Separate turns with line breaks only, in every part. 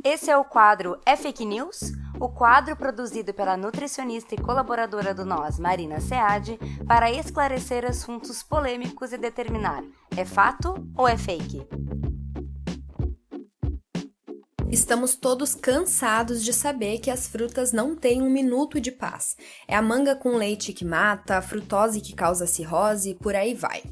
Esse é o quadro É Fake News? O quadro produzido pela nutricionista e colaboradora do Nós, Marina Seade, para esclarecer assuntos polêmicos e determinar: é fato ou é fake?
Estamos todos cansados de saber que as frutas não têm um minuto de paz. É a manga com leite que mata, a frutose que causa cirrose e por aí vai.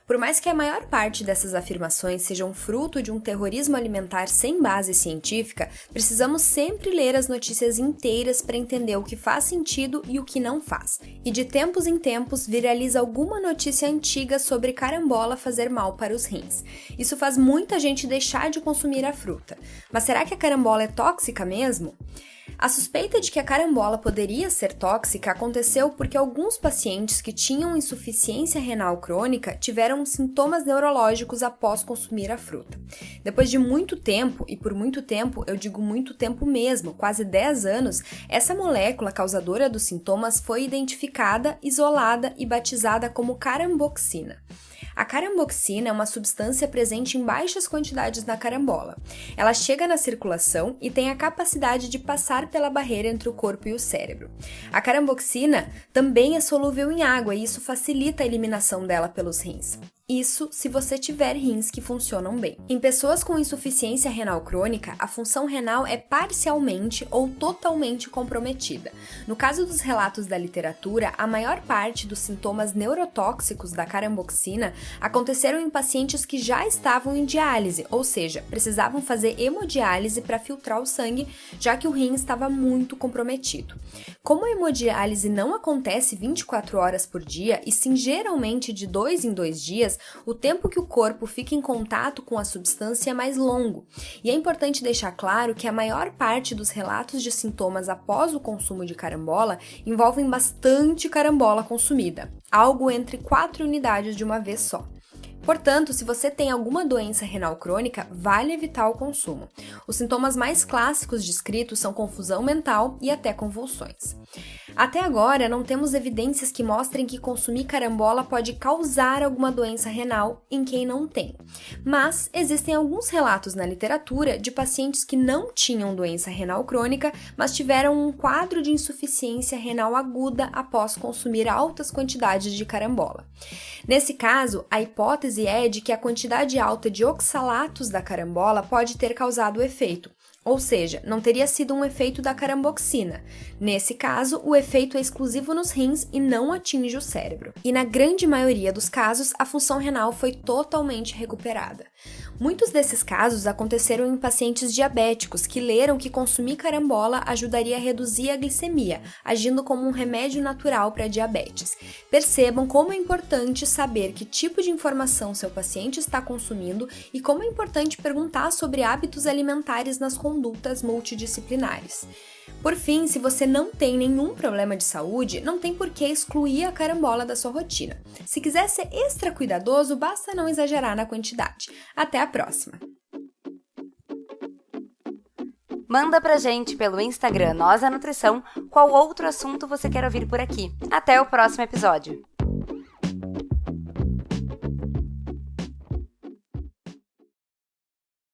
Por mais que a maior parte dessas afirmações sejam fruto de um terrorismo alimentar sem base científica, precisamos sempre ler as notícias inteiras para entender o que faz sentido e o que não faz. E de tempos em tempos viraliza alguma notícia antiga sobre carambola fazer mal para os rins. Isso faz muita gente deixar de consumir a fruta. Mas será que a carambola é tóxica mesmo? A suspeita de que a carambola poderia ser tóxica aconteceu porque alguns pacientes que tinham insuficiência renal crônica tiveram sintomas neurológicos após consumir a fruta. Depois de muito tempo, e por muito tempo eu digo muito tempo mesmo, quase 10 anos, essa molécula causadora dos sintomas foi identificada, isolada e batizada como caramboxina. A caramboxina é uma substância presente em baixas quantidades na carambola. Ela chega na circulação e tem a capacidade de passar pela barreira entre o corpo e o cérebro. A caramboxina também é solúvel em água e isso facilita a eliminação dela pelos rins. Isso se você tiver rins que funcionam bem. Em pessoas com insuficiência renal crônica, a função renal é parcialmente ou totalmente comprometida. No caso dos relatos da literatura, a maior parte dos sintomas neurotóxicos da caramboxina aconteceram em pacientes que já estavam em diálise, ou seja, precisavam fazer hemodiálise para filtrar o sangue, já que o rim estava muito comprometido. Como a hemodiálise não acontece 24 horas por dia e sim geralmente de 2 em 2 dias, o tempo que o corpo fica em contato com a substância é mais longo. E é importante deixar claro que a maior parte dos relatos de sintomas após o consumo de carambola envolvem bastante carambola consumida, algo entre 4 unidades de uma vez só. Portanto, se você tem alguma doença renal crônica, vale evitar o consumo. Os sintomas mais clássicos descritos são confusão mental e até convulsões. Até agora, não temos evidências que mostrem que consumir carambola pode causar alguma doença renal em quem não tem. Mas existem alguns relatos na literatura de pacientes que não tinham doença renal crônica, mas tiveram um quadro de insuficiência renal aguda após consumir altas quantidades de carambola. Nesse caso, a hipótese é de que a quantidade alta de oxalatos da carambola pode ter causado o efeito. Ou seja, não teria sido um efeito da caramboxina. Nesse caso, o efeito é exclusivo nos rins e não atinge o cérebro. E na grande maioria dos casos, a função renal foi totalmente recuperada. Muitos desses casos aconteceram em pacientes diabéticos que leram que consumir carambola ajudaria a reduzir a glicemia, agindo como um remédio natural para a diabetes. Percebam como é importante saber que tipo de informação seu paciente está consumindo e como é importante perguntar sobre hábitos alimentares nas condutas multidisciplinares. Por fim, se você não tem nenhum problema de saúde, não tem por que excluir a carambola da sua rotina. Se quiser ser extra cuidadoso, basta não exagerar na quantidade. Até a próxima!
Manda pra gente pelo Instagram Nós a Nutrição qual outro assunto você quer ouvir por aqui. Até o próximo episódio!